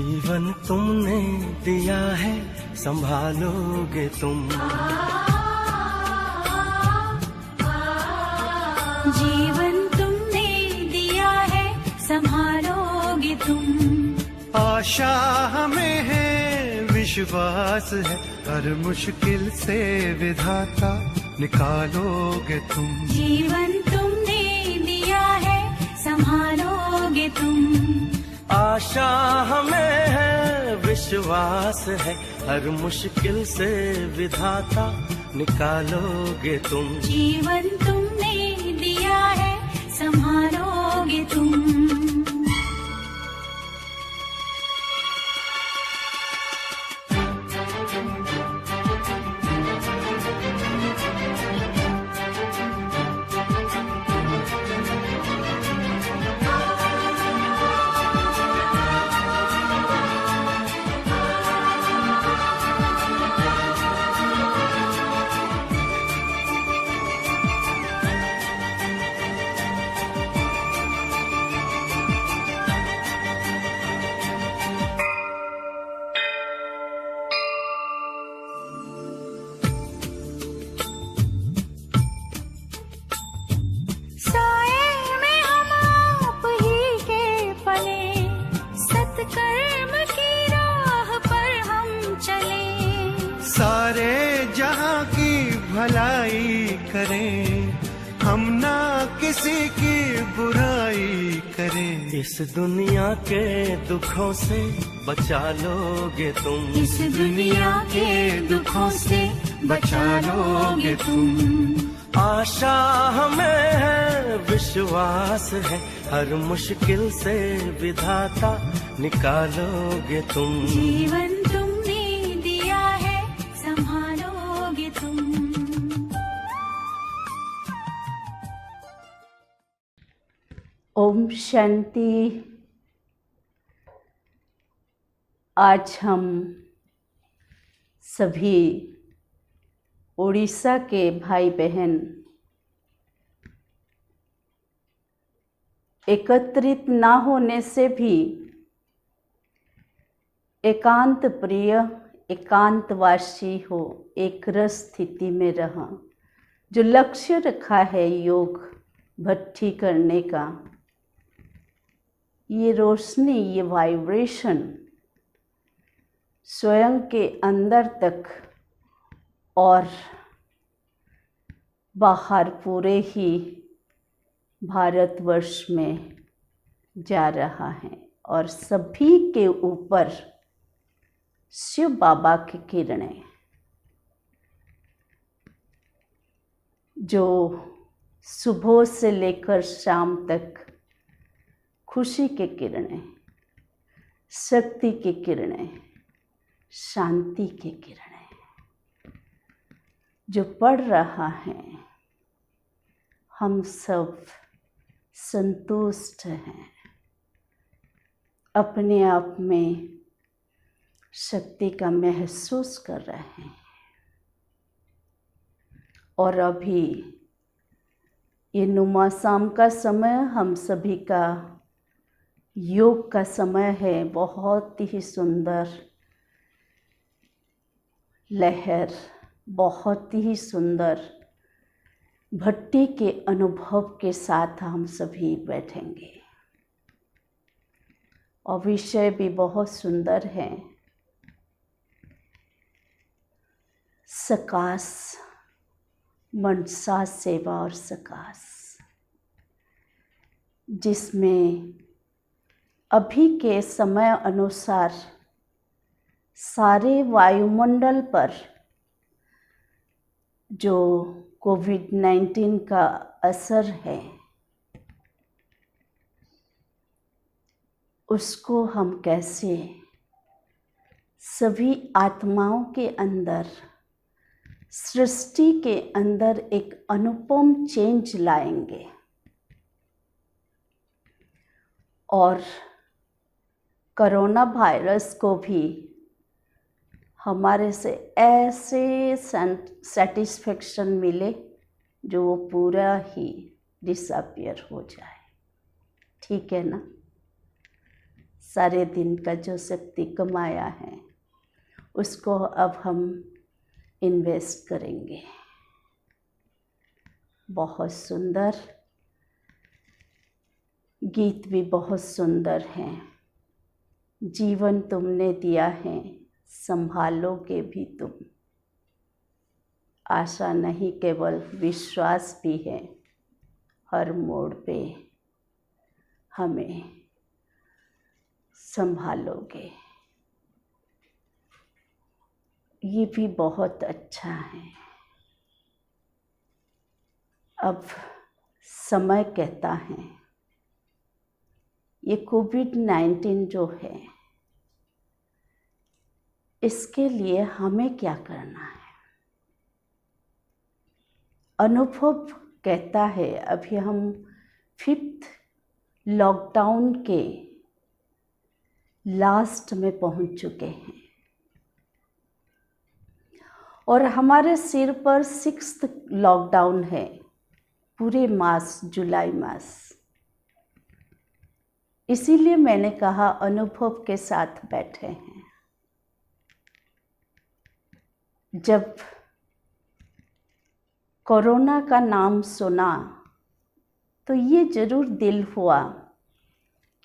जीवन तुमने दिया है, संभालोगे तुम। जीवन तुमने दिया है, संभालोगे तुम। आशा हमें है, विश्वास है, हर मुश्किल से विधाता निकालोगे तुम। जीवन तुमने दिया है, संभालोगे तुम। आशा हमें है, विश्वास है, हर मुश्किल से विधाता निकालोगे तुम। जीवन तुमने दिया है, संभालोगे तुम। सारे जहां की भलाई करें, हम ना किसी की बुराई करें। इस दुनिया के दुखों से बचा लोगे तुम। इस दुनिया के दुखों से बचा लोगे तुम। आशा हमें है, विश्वास है, हर मुश्किल से विधाता निकालोगे तुम। जीवन तुमने दिया है, संभालोगे तुम। ओम शांति। आज हम सभी उड़ीसा के भाई बहन एकत्रित ना होने से भी एकांत प्रिय, एकांतवासी हो, एक रस स्थिति में रहा, जो लक्ष्य रखा है योग भट्टी करने का। ये रोशनी, ये वाइब्रेशन स्वयं के अंदर तक और बाहर पूरे ही भारतवर्ष में जा रहा है, और सभी के ऊपर शिव बाबा की किरणें जो सुबह से लेकर शाम तक खुशी की किरणें, शक्ति की किरणें, शांति की किरणें जो पड़ रहा है, हम सब संतुष्ट हैं, अपने आप में शक्ति का महसूस कर रहे हैं। और अभी ये नुमा शाम का समय हम सभी का योग का समय है। बहुत ही सुंदर लहर, बहुत ही सुंदर भट्टी के अनुभव के साथ हम सभी बैठेंगे, और विषय भी बहुत सुंदर है। सकाश, मनसा सेवा और सकाश, जिसमें अभी के समय अनुसार सारे वायुमंडल पर जो कोविड-19 का असर है, उसको हम कैसे सभी आत्माओं के अंदर, सृष्टि के अंदर एक अनुपम चेंज लाएंगे, और कोरोना वायरस को भी हमारे से ऐसे सेटिस्फेक्शन मिले जो वो पूरा ही डिसअपियर हो जाए। ठीक है ना? सारे दिन का जो शक्ति कमाया है उसको अब हम इन्वेस्ट करेंगे। बहुत सुंदर गीत भी बहुत सुंदर हैं। जीवन तुमने दिया है, संभालोगे भी तुम। आशा नहीं केवल विश्वास भी है, हर मोड़ पे हमें संभालोगे। ये भी बहुत अच्छा है। अब समय कहता है, ये कोविड-19 जो है, इसके लिए हमें क्या करना है? अनुभव कहता है, अभी हम 5th लॉकडाउन के लास्ट में पहुंच चुके हैं और हमारे सिर पर 6th लॉकडाउन है, पूरे मास, जुलाई मास। इसीलिए मैंने कहा अनुभव के साथ बैठे हैं। जब कोरोना का नाम सुना तो ये जरूर दिल हुआ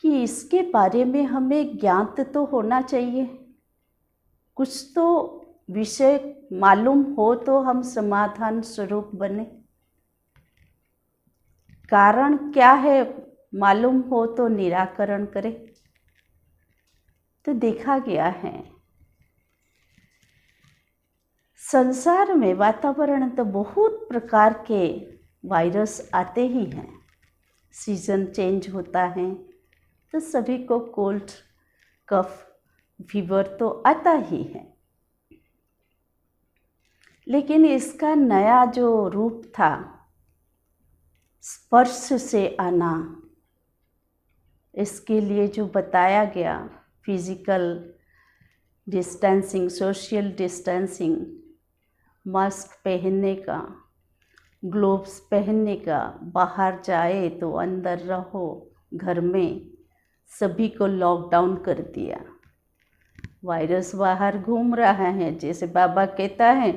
कि इसके बारे में हमें ज्ञात तो होना चाहिए, कुछ तो विषय मालूम हो तो हम समाधान स्वरूप बने। कारण क्या है मालूम हो तो निराकरण करें। तो देखा गया है संसार में, वातावरण तो बहुत प्रकार के वायरस आते ही हैं। सीजन चेंज होता है तो सभी को कोल्ड, कफ, फीवर तो आता ही है। लेकिन इसका नया जो रूप था, स्पर्श से आना, इसके लिए जो बताया गया, physical distancing, social distancing, mask पहनने का, ग्लोव्स पहनने का, बाहर जाए तो अंदर रहो, घर में, सभी को लॉकडाउन कर दिया। वायरस बाहर घूम रहा है, जैसे बाबा कहता है,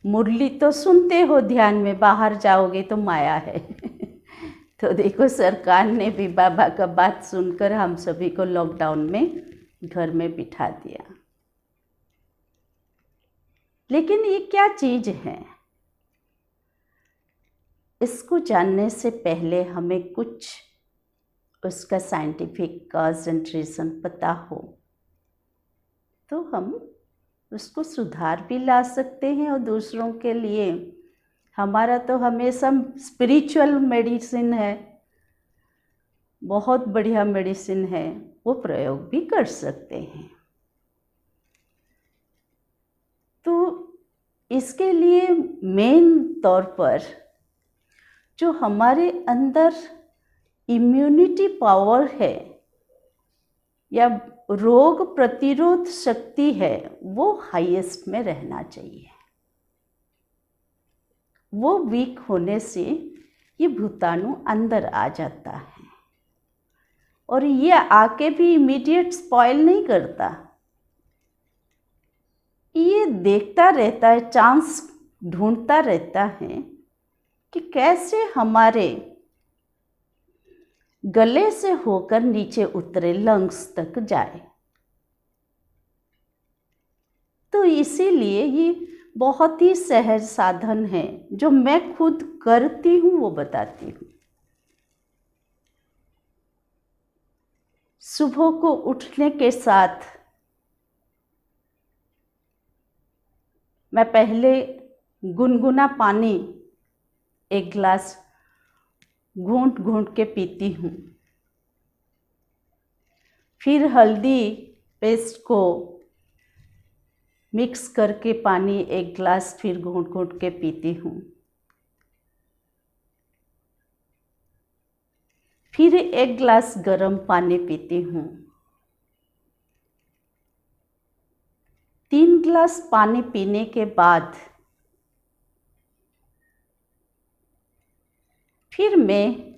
मुरली तो सुनते हो ध्यान में, बाहर जाओगे तो माया है। तो देखो सरकार ने भी बाबा का बात सुनकर हम सभी को लॉकडाउन में घर में बिठा दिया। लेकिन ये क्या चीज़ है? इसको जानने से पहले हमें कुछ उसका साइंटिफिक कॉज एंड रीज़न पता हो तो हम उसको सुधार भी ला सकते हैं। और दूसरों के लिए हमारा तो हमेशा स्पिरिचुअल मेडिसिन है, बहुत बढ़िया मेडिसिन है, वो प्रयोग भी कर सकते हैं। तो इसके लिए मेन तौर पर जो हमारे अंदर इम्यूनिटी पावर है या रोग प्रतिरोध शक्ति है, वो हाईएस्ट में रहना चाहिए। वो वीक होने से ये भूताणु अंदर आ जाता है और ये आके भी इमीडिएट स्पॉइल नहीं करता। ये देखता रहता है, चांस ढूंढता रहता है कि कैसे हमारे गले से होकर नीचे उतरे, लंग्स तक जाए। तो इसीलिए ये बहुत ही सहज साधन है, जो मैं खुद करती हूँ वो बताती हूँ। सुबह को उठने के साथ मैं पहले गुनगुना पानी 1 गिलास घूंट घूंट के पीती हूँ। फिर हल्दी पेस्ट को मिक्स करके पानी 1 गिलास फिर घूंट घूंट के पीती हूँ। फिर 1 गिलास गर्म पानी पीती हूँ। 3 गिलास पानी पीने के बाद फिर मैं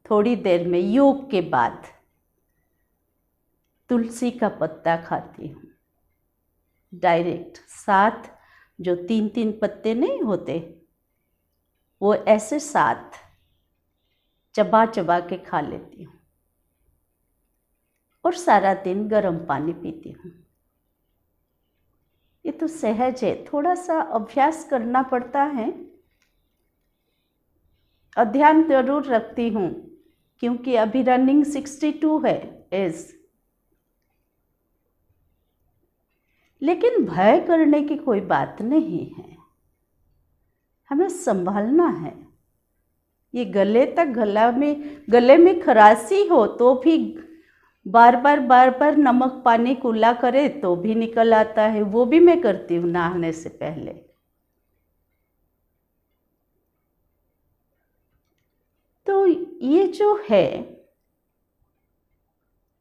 थोड़ी देर में, योग के बाद, तुलसी का पत्ता खाती हूँ डायरेक्ट, साथ जो 3-3 पत्ते नहीं होते, वो ऐसे साथ चबा चबा के खा लेती हूँ। और सारा दिन गर्म पानी पीती हूँ। ये तो सहज है, थोड़ा सा अभ्यास करना पड़ता है। और ध्यान जरूर रखती हूँ क्योंकि अभी रनिंग 62 है एज। लेकिन भय करने की कोई बात नहीं है, हमें संभालना है। ये गले में खराशी हो तो भी बार बार नमक पानी कुल्ला करे तो भी निकल आता है, वो भी मैं करती हूँ नहाने से पहले। तो ये जो है,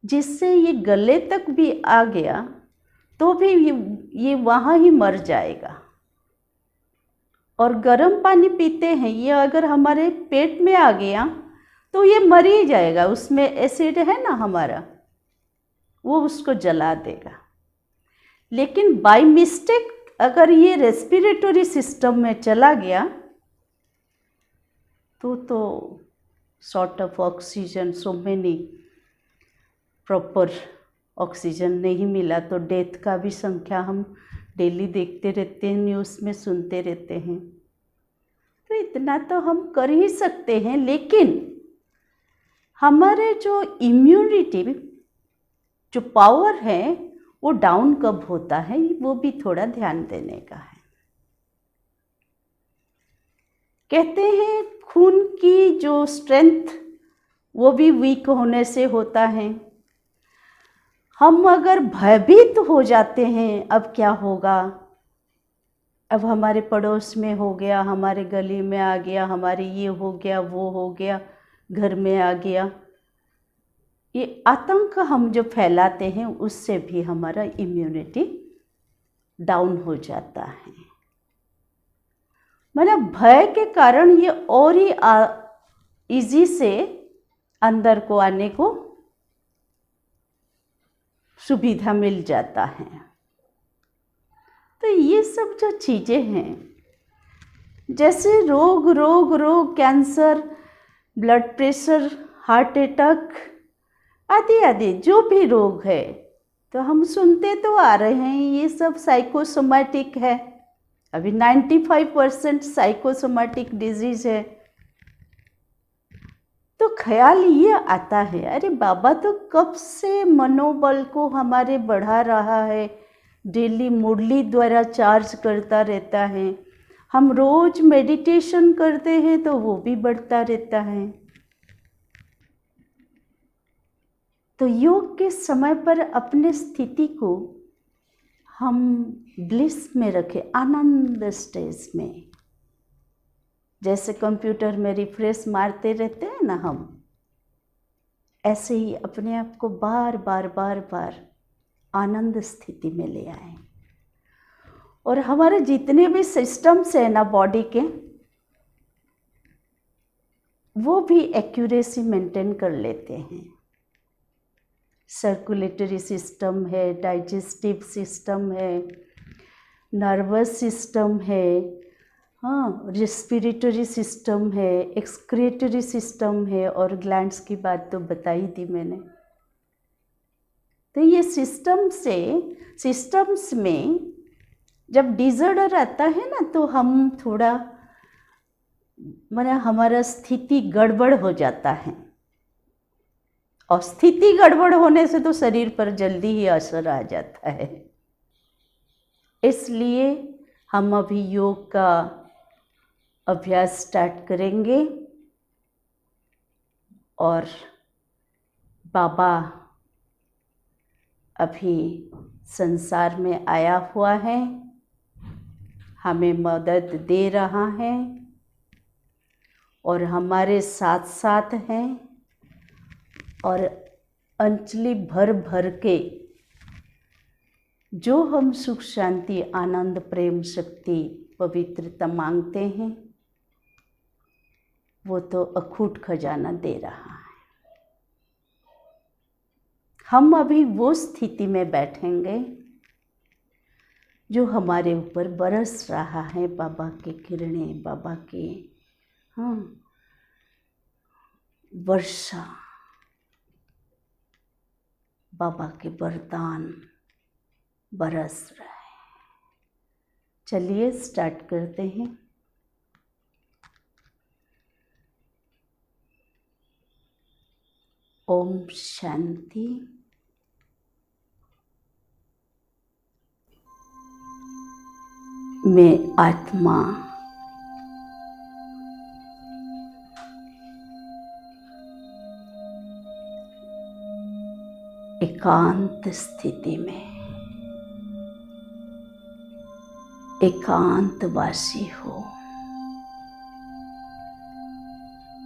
जिससे ये गले तक भी आ गया तो भी ये वहाँ ही मर जाएगा। और गर्म पानी पीते हैं, ये अगर हमारे पेट में आ गया तो ये मर ही जाएगा, उसमें एसिड है ना हमारा, वो उसको जला देगा। लेकिन बाय मिस्टेक अगर ये रेस्पिरेटरी सिस्टम में चला गया तो short of oxygen, so many proper oxygen नहीं मिला तो डेथ का भी संख्या हम डेली देखते रहते हैं, न्यूज़ में सुनते रहते हैं। तो इतना तो हम कर ही सकते हैं, लेकिन हमारे जो इम्यूनिटी, जो पावर है, वो डाउन कब होता है, वो भी थोड़ा ध्यान देने का है। कहते हैं खून की जो स्ट्रेंथ वो भी वीक होने से होता है। हम अगर भयभीत हो जाते हैं, अब क्या होगा, अब हमारे पड़ोस में हो गया, हमारे गली में आ गया, हमारे ये हो गया, वो हो गया, घर में आ गया, ये आतंक हम जो फैलाते हैं उससे भी हमारा इम्यूनिटी डाउन हो जाता है। मतलब भय के कारण ये और ही इजी से अंदर को आने को सुविधा मिल जाता है। तो ये सब जो चीज़ें हैं, जैसे रोग, cancer, blood pressure, heart attack आदि जो भी रोग है, तो हम सुनते तो आ रहे हैं ये सब साइकोसोमैटिक है। अभी 95% साइकोसोमैटिक डिजीज है। तो ख्याल ये आता है, अरे बाबा तो कब से मनोबल को हमारे बढ़ा रहा है, डेली मुरली द्वारा चार्ज करता रहता है। हम रोज मेडिटेशन करते हैं तो वो भी बढ़ता रहता है। तो योग के समय पर अपने स्थिति को हम ब्लिस में रखें, आनंद स्टेज में। जैसे कंप्यूटर में रिफ्रेश मारते रहते हैं ना हम, ऐसे ही अपने आप को बार बार आनंद स्थिति में ले आए। और हमारे जितने भी सिस्टम्स हैं ना बॉडी के, वो भी एक्यूरेसी मेंटेन कर लेते हैं। सर्कुलेटरी सिस्टम है, डाइजेस्टिव सिस्टम है, नर्वस सिस्टम है, हाँ, रेस्पिरेटरी सिस्टम है, एक्सक्रीटरी सिस्टम है, और ग्लैंड्स की बात तो बताई दी मैंने। तो ये सिस्टम्स में जब डिसऑर्डर आता है ना, तो हम थोड़ा हमारा स्थिति गड़बड़ हो जाता है। और स्थिति गड़बड़ होने से तो शरीर पर जल्दी ही असर आ जाता है। इसलिए हम अभी योग का अभ्यास स्टार्ट करेंगे। और बाबा अभी संसार में आया हुआ है, हमें मदद दे रहा है और हमारे साथ साथ हैं। और अंजलि भर के जो हम सुख, शांति, आनंद, प्रेम, शक्ति, पवित्रता मांगते हैं, वो तो अखूट खजाना दे रहा है। हम अभी वो स्थिति में बैठेंगे जो हमारे ऊपर बरस रहा है बाबा की किरणें, बाबा के वर्षा, बाबा के वरदान बरस रहे हैं। चलिए स्टार्ट करते हैं। ओम शांति। मैं आत्मा एकांत स्थिति में एकांतवासी हो,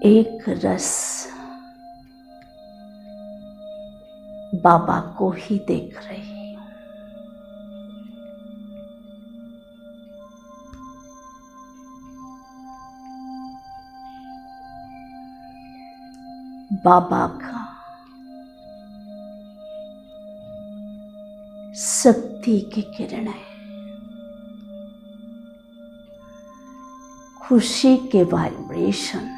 एक रस बाबा को ही देख रही हूँ। बाबा का शक्ति की किरणें, खुशी के वाइब्रेशन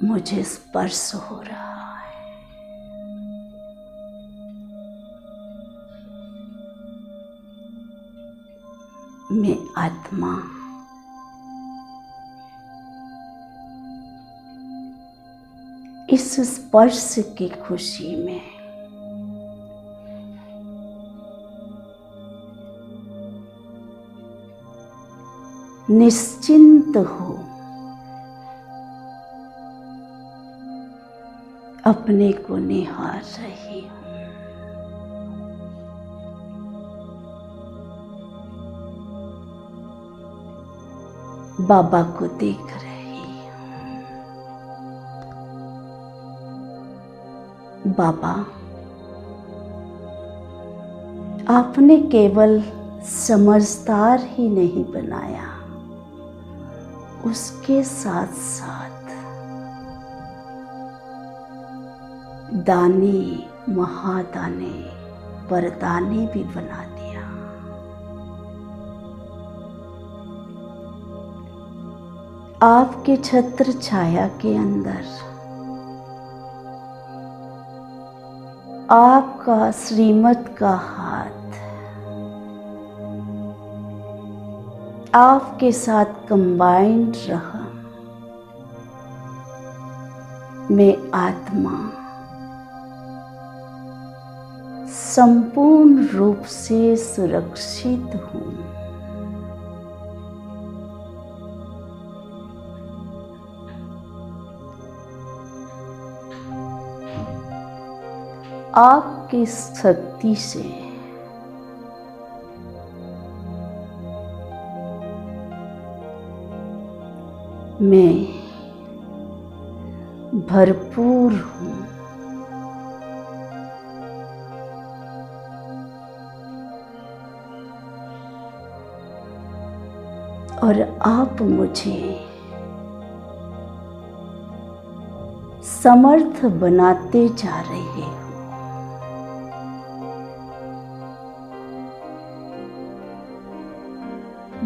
मुझे स्पर्श हो रहा है। मैं आत्मा इस स्पर्श की खुशी में निश्चिंत हो अपने को निहार रही हूँ। बाबा को देख रही हूँ। बाबा, आपने केवल समझदार ही नहीं बनाया, उसके साथ साथ दानी, महादानी, वरदानी भी बना दिया। आपके छत्र छाया के अंदर आपका श्रीमत का हाथ आपके साथ कंबाइंड रहा। मैं आत्मा संपूर्ण रूप से सुरक्षित हूँ। आपकी शक्ति से मैं भरपूर हूँ। और आप मुझे समर्थ बनाते जा रहे हो।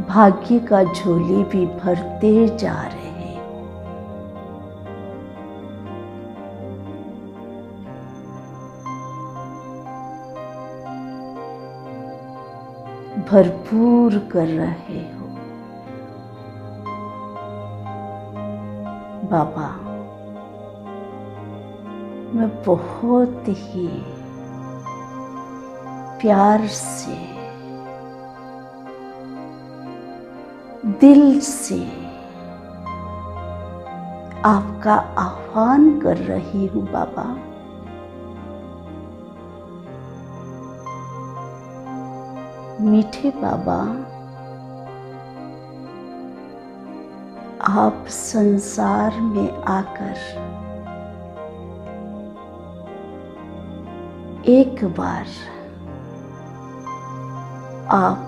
भाग्य का झोली भी भरते जा रहे हो। भरपूर कर रहे हो। बाबा, मैं बहुत ही प्यार से, दिल से आपका आह्वान कर रही हूँ। बाबा, मीठे बाबा, आप संसार में आकर एक बार आप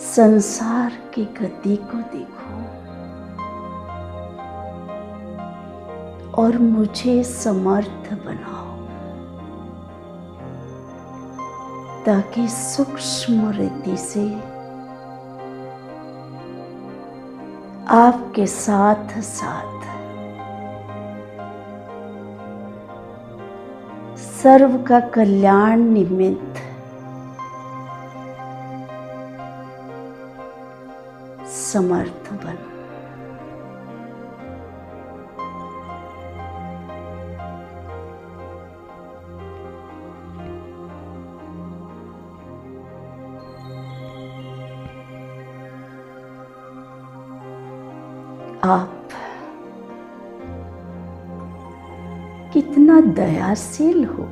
संसार की गति को देखो। और मुझे समर्थ बनाओ, ताकि सूक्ष्म रीति से आपके साथ साथ सर्व का कल्याण निमित्त समर्थ बनूं। आप कितना दयाशील हो,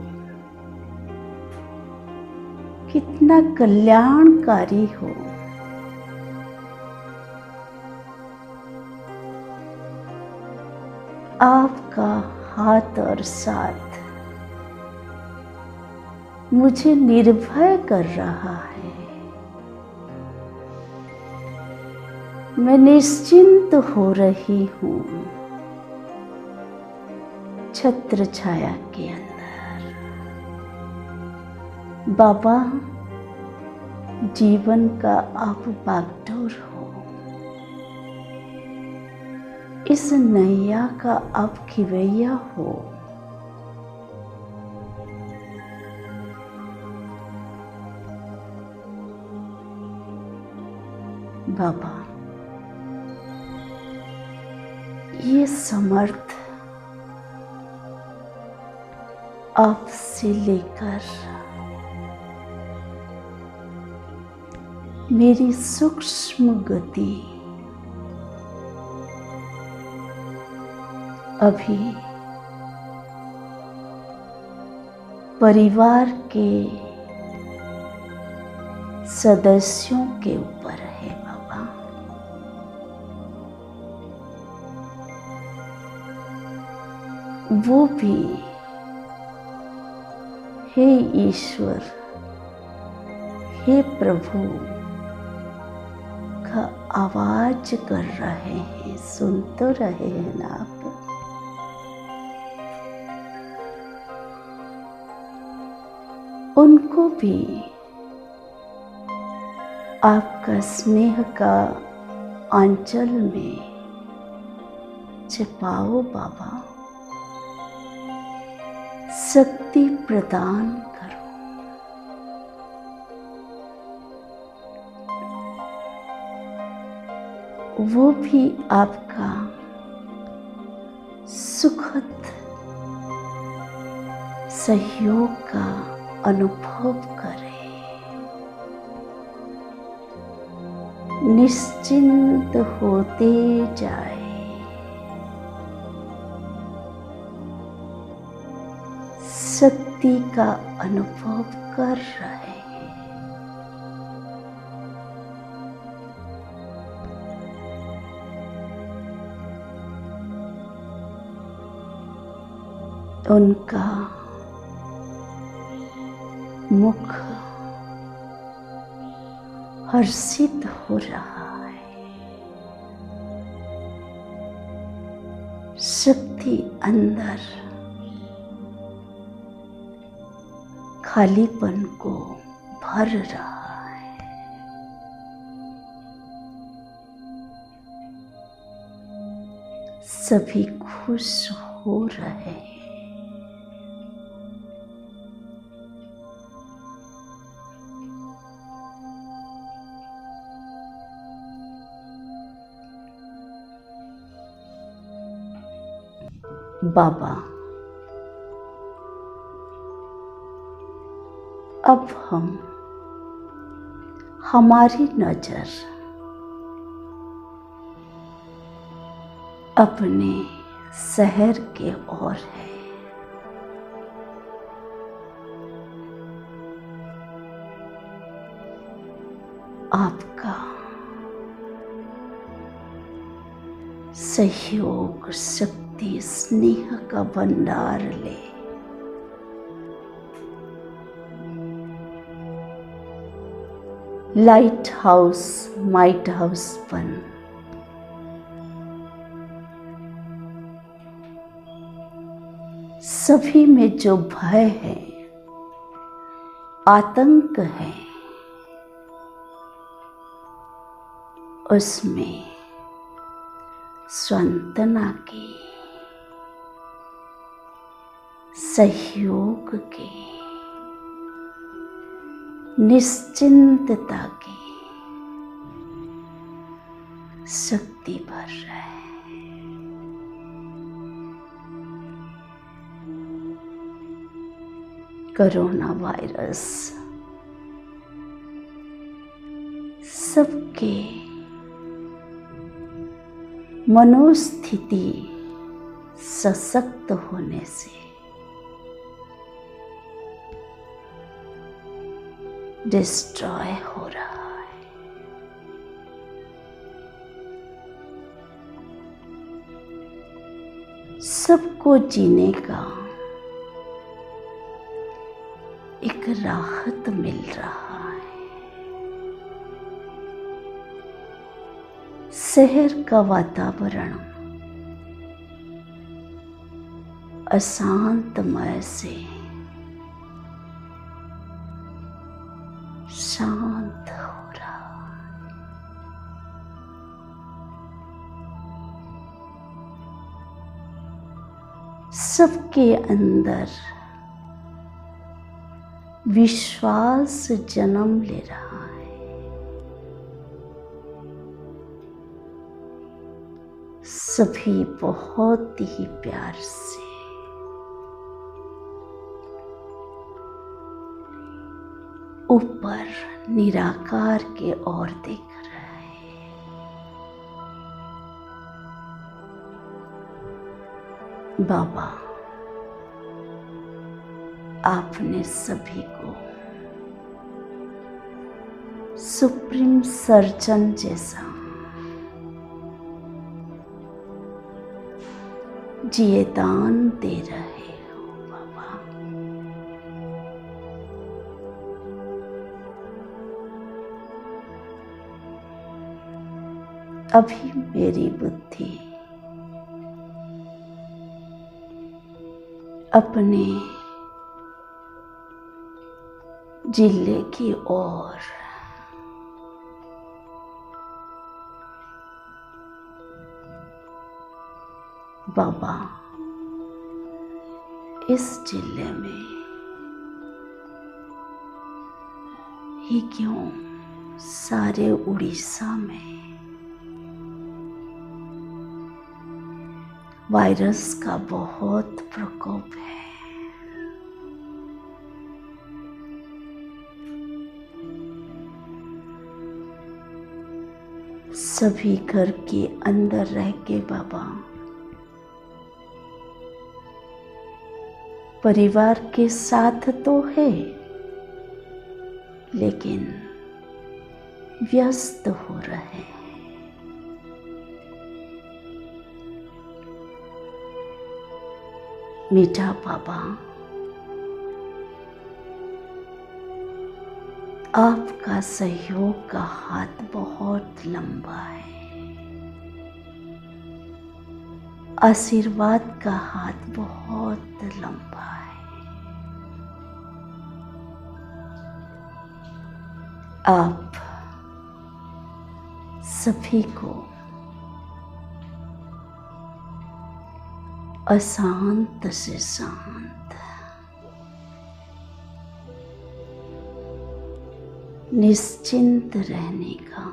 कितना कल्याणकारी हो। आपका हाथ और साथ मुझे निर्भय कर रहा है। मैं निश्चिंत हो रही हूँ छत्र छाया के अंदर। बाबा, जीवन का आप बागडोर हो, इस नैया का आप खिवैया हो। बाबा, ये समर्थ आपसे लेकर मेरी सूक्ष्म गति अभी परिवार के सदस्यों के ऊपर है। बाबा, वो भी हे ईश्वर, हे प्रभु का आवाज कर रहे हैं, सुन तो रहे हैं ना आप। उनको भी आपका स्नेह का आंचल में छिपाओ। बाबा, शक्ति प्रदान करो। वो भी आपका सुखद सहयोग का अनुभव करे, निश्चिंत होते जाए। शक्ति का अनुभव कर रहे हैं। उनका मुख हर्षित हो रहा है। शक्ति अंदर खालीपन को भर रहा है। सभी खुश हो रहे हैं। बाबा, अब हमारी नजर अपने शहर के ओर है। आपका सहयोग, शक्ति, स्नेह का भंडार ले। लाइट हाउस, माइट हाउस बन। सभी में जो भय है, आतंक है, उसमें सांत्वना की, सहयोग की, निश्चिंतता की शक्ति भर रहा है। कोरोना वायरस सबके मनोस्थिति सशक्त होने से डिस्ट्रॉय हो रहा है। सबको जीने का एक राहत मिल रहा है। शहर का वातावरण अशांतमय से शांत हो रहा है। सबके अंदर विश्वास जन्म ले रहा है। सभी बहुत ही प्यार से ऊपर निराकार के ओर देख रहे हैं। बाबा, आपने सभी को सुप्रीम सर्जन जैसा जिए दान दे रहे हो। बाबा, अभी मेरी बुद्धि अपने जिले की ओर बाबा, इस जिले में ही क्यों, सारे उड़ीसा में वायरस का बहुत प्रकोप है। सभी घर के अंदर रह के बाबा, परिवार के साथ तो है, लेकिन व्यस्त हो रहे हैं। मीठा बाबा, आपका सहयोग का हाथ बहुत लंबा है। आशीर्वाद का हाथ बहुत लंबा है। आप सभी को अशांत से शांत, निश्चिंत रहने का,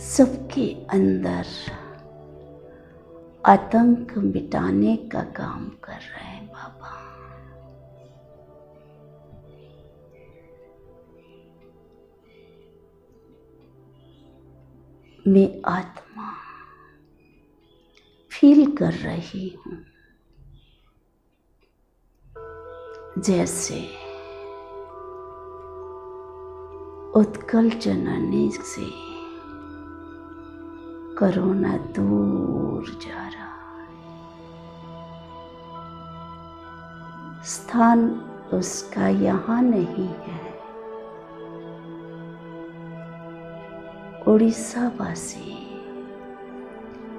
सबके अंदर आतंक मिटाने का काम कर रहे हैं बाबा। मैं आत्मा फील कर रही हूँ जैसे उत्कल जननी से कोरोना दूर जा रहा है। स्थान उसका यहाँ नहीं है। उड़ीसा वासी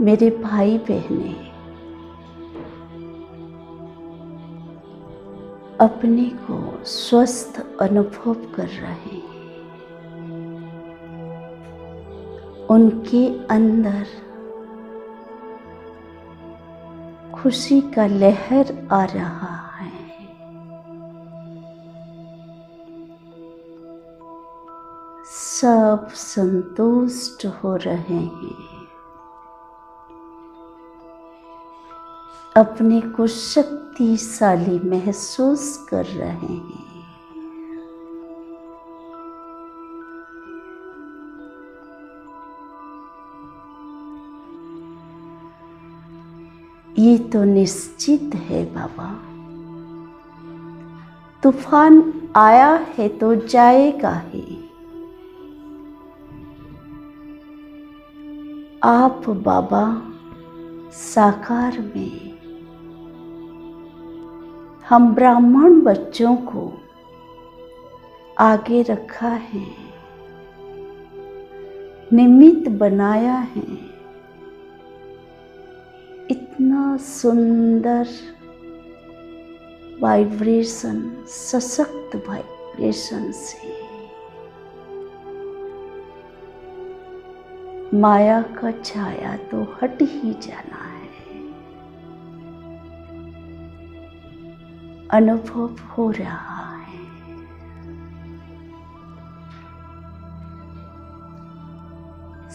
मेरे भाई बहने अपने को स्वस्थ अनुभव कर रहे हैं। उनके अंदर खुशी का लहर आ रहा है। सब संतुष्ट हो रहे हैं, अपने को शक्तिशाली महसूस कर रहे हैं। ये तो निश्चित है बाबा, तूफान आया है तो जाएगा ही। आप बाबा साकार में हम ब्राह्मण बच्चों को आगे रखा है, निमित्त बनाया है। इतना सुंदर वाइब्रेशन, सशक्त वाइब्रेशन से माया का छाया तो हट ही जाना है। अनुभव हो रहा है।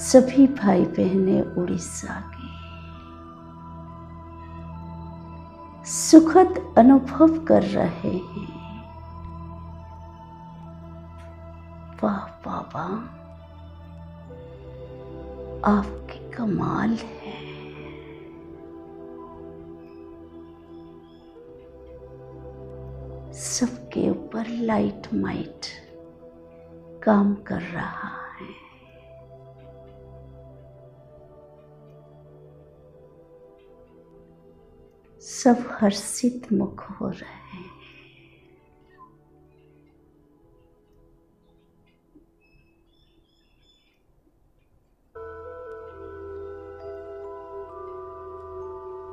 सभी भाई बहनें उड़ीसा के सुखद अनुभव कर रहे हैं। वाह बाबा, आपकी कमाल है। सबके ऊपर लाइट माइट काम कर रहा है। सब हर्षित मुख हो रहे हैं।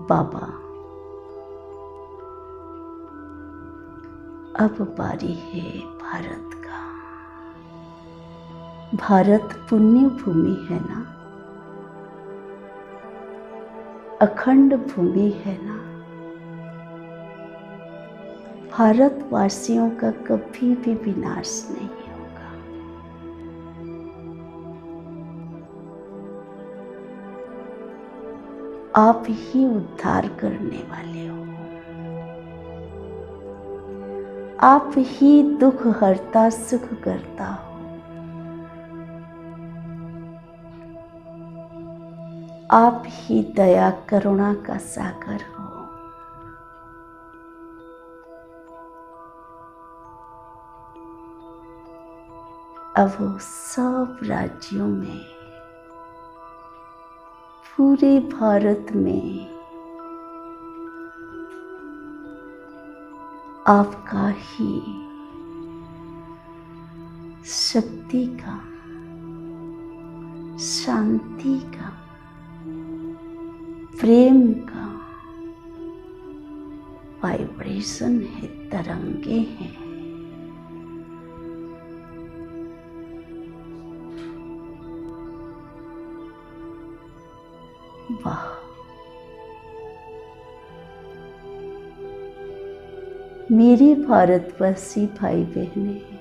बाबा, अब बारी है भारत का। भारत पुण्य भूमि है ना, अखंड भूमि है ना। भारतवासियों का कभी भी विनाश नहीं होगा। आप ही उद्धार करने वाले हो। आप ही दुख हरता, सुख करता हो। आप ही दया करुणा का सागर हो। अब वो सब राज्यों में, पूरे भारत में आपका ही शक्ति का, शांति का, प्रेम का वाइब्रेशन है, तरंगे हैं। वाह, मेरे भारतवासी भाई बहनें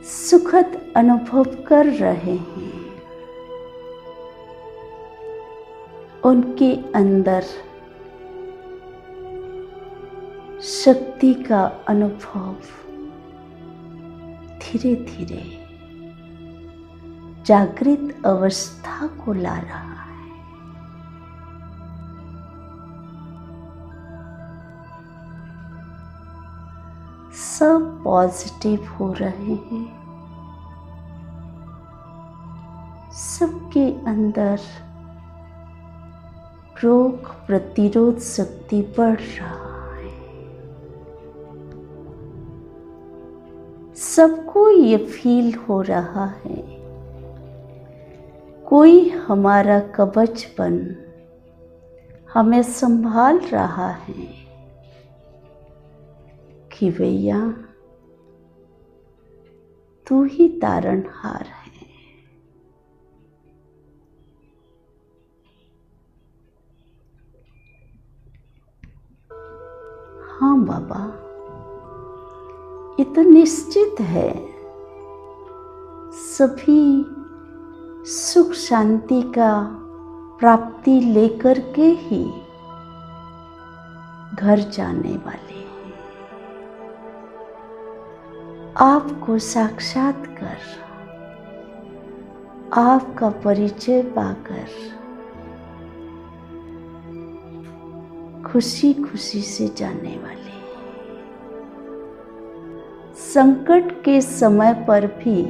सुखद अनुभव कर रहे हैं। उनके अंदर शक्ति का अनुभव धीरे धीरे जागृत अवस्था को ला रहा है। सब पॉजिटिव हो रहे हैं। सबके अंदर रोग प्रतिरोध शक्ति बढ़ रहा है। सबको ये फील हो रहा है कोई हमारा कवच बन हमें संभाल रहा है कि भैया तू ही तारणहार है। हाँ बाबा, ये तो निश्चित है, सभी सुख शांति का प्राप्ति लेकर के ही घर जाने वाले हैं। आपको साक्षात कर, आपका परिचय पाकर खुशी खुशी से जाने वाले हैं। संकट के समय पर भी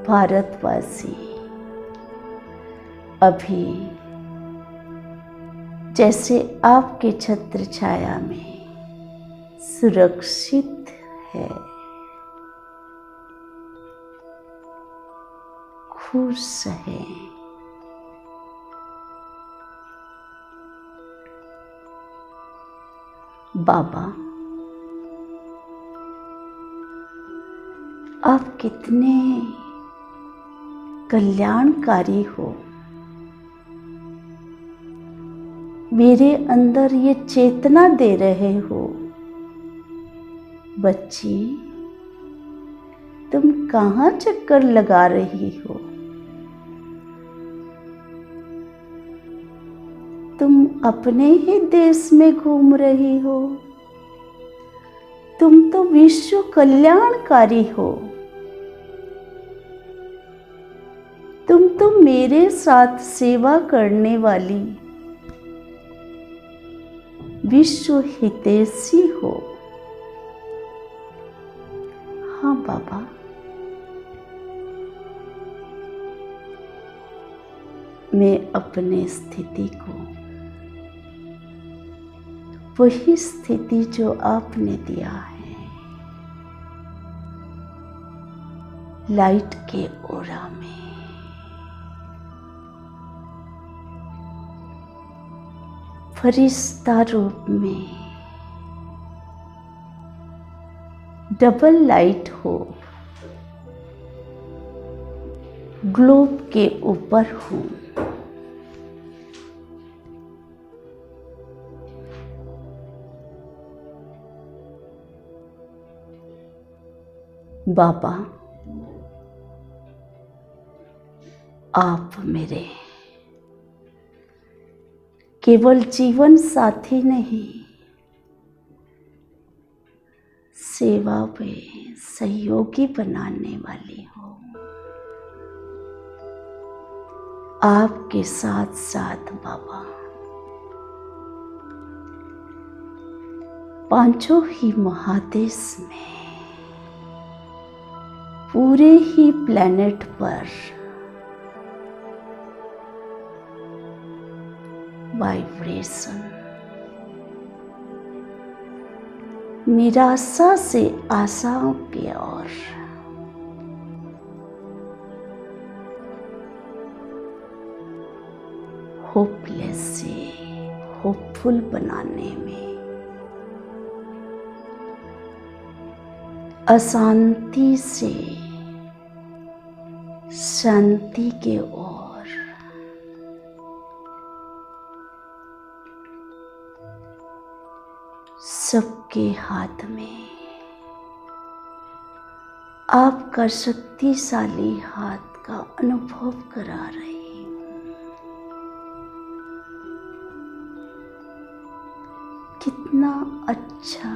भारतवासी अभी जैसे आपके छत्र छाया में सुरक्षित है, खुश है। बाबा, आप कितने कल्याणकारी हो। मेरे अंदर ये चेतना दे रहे हो, बच्ची तुम कहाँ चक्कर लगा रही हो, तुम अपने ही देश में घूम रही हो, तुम तो विश्व कल्याणकारी हो, तुम तो मेरे साथ सेवा करने वाली विश्व हितैषी हो। हाँ बाबा, मैं अपने स्थिति को, वही स्थिति जो आपने दिया है, लाइट के ओरा में फरिश्ता रूप में डबल लाइट हो, ग्लोब के ऊपर हूँ। बाबा, आप मेरे केवल जीवन साथी नहीं, सेवा में सहयोगी बनाने वाली हो। आपके साथ साथ बाबा पांचों ही महादेश में, पूरे ही प्लेनेट पर वाइब्रेशन निराशा से आशाओं की ओर, होपलेस से होपफुल बनाने में, अशांति से शांति के ओर, सबके हाथ में आपका शक्तिशाली हाथ का अनुभव करा रही हूँ। कितना अच्छा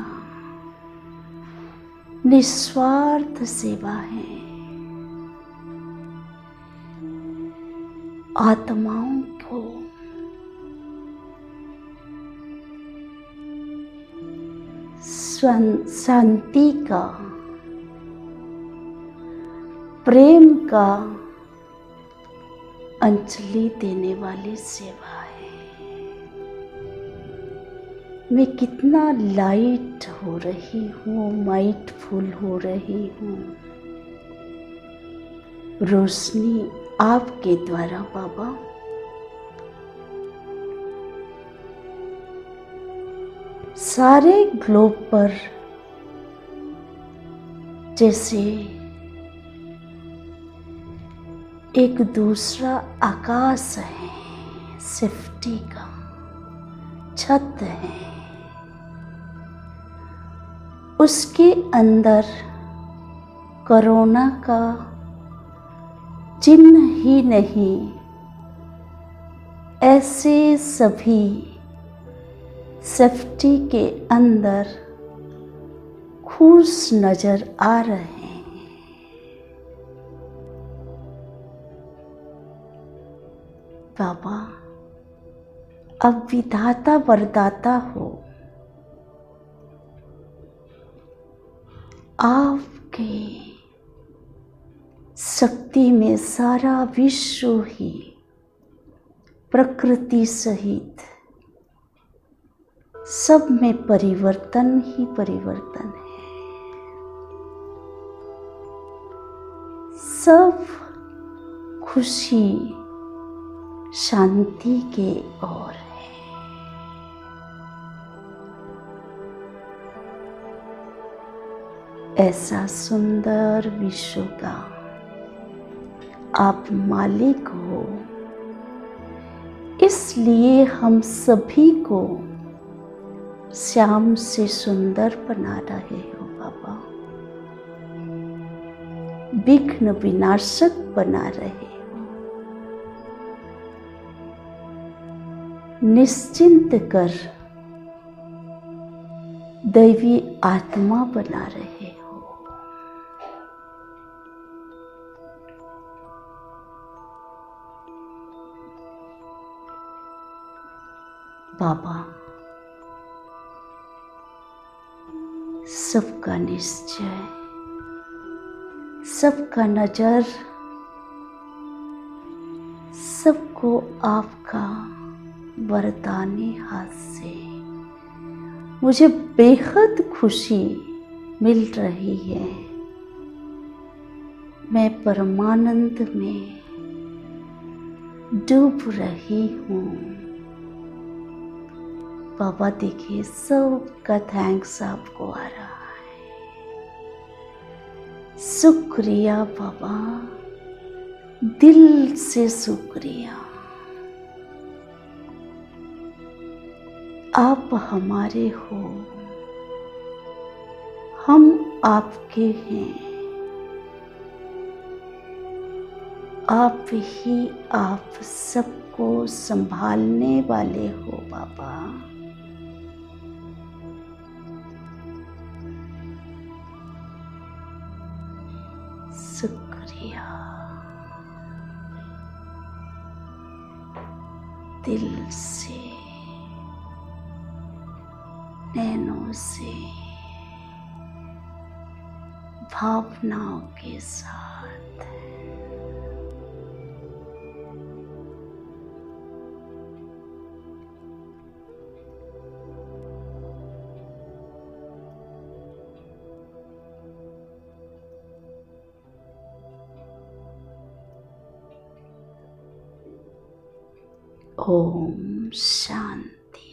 निस्वार्थ सेवा है। आत्माओं को शांति का, प्रेम का अंजलि देने वाली सेवा है। मैं कितना लाइट हो रही हूँ, माइंडफुल हो रही हूँ। रोशनी आपके द्वारा बाबा सारे ग्लोब पर जैसे एक दूसरा आकाश है, सेफ्टी का छत है, उसके अंदर कोरोना का चिन्ह ही नहीं, ऐसे सभी सेफ्टी के अंदर खुश नजर आ रहे हैं। बाबा, अब विधाता वरदाता हो, आपके शक्ति में सारा विश्व ही प्रकृति सहित सब में परिवर्तन ही परिवर्तन है। सब खुशी शांति के ओर है। ऐसा सुंदर विश्व का आप मालिक हो, इसलिए हम सभी को श्याम से सुंदर बना रहे हो बाबा, विघ्न विनाशक बना रहे हो, निश्चिंत कर दैवी आत्मा बना रहे हो। बाबा, सबका निश्चय, सबका नजर, सबको आपका वरदानी हाथ से मुझे बेहद खुशी मिल रही है। मैं परमानंद में डूब रही हूँ। बाबा देखिए, सबका थैंक्स आपको आ रहा है। शुक्रिया बाबा, दिल से शुक्रिया। आप हमारे हो, हम आपके हैं। आप ही आप सबको संभालने वाले हो बाबा। शुक्रिया, दिल से, नैनों से, भावनाओं के साथ। ओम शांति।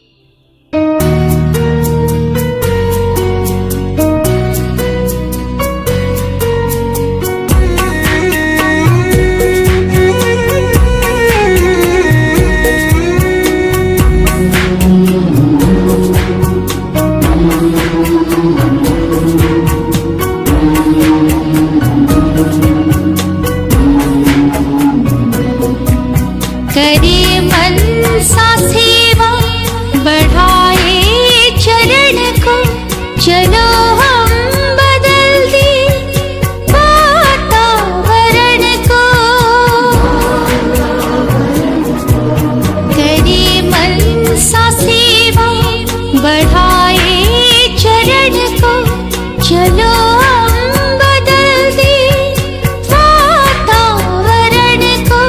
करे मनसा सेवा, बढ़ाए चरण को, चलो हम बदल दे वातावरण को। करे मनसा सेवा, बढ़ाए चरण को, चलो हम बदल दे वातावरण को।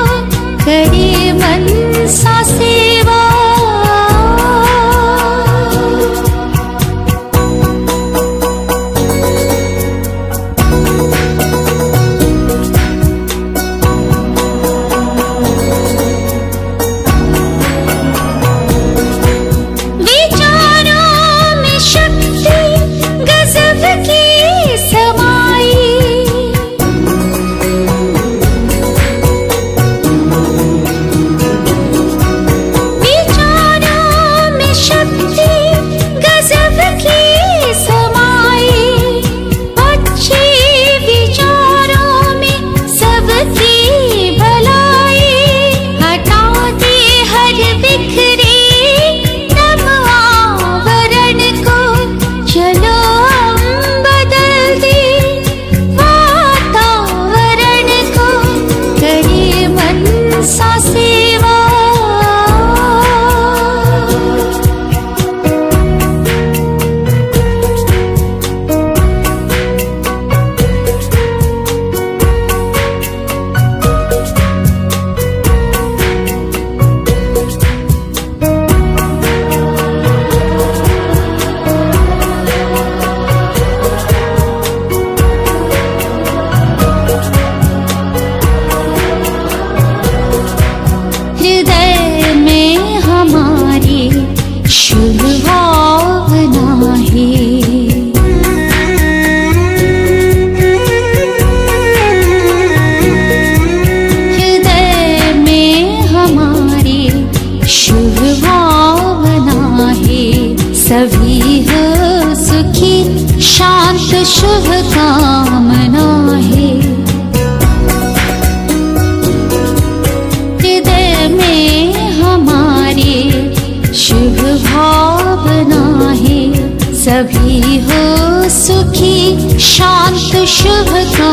करे मनसा सेवा, शुभ कामना है। हृदय में हमारे शुभ भावना है। सभी हो सुखी शांत शुभ कामना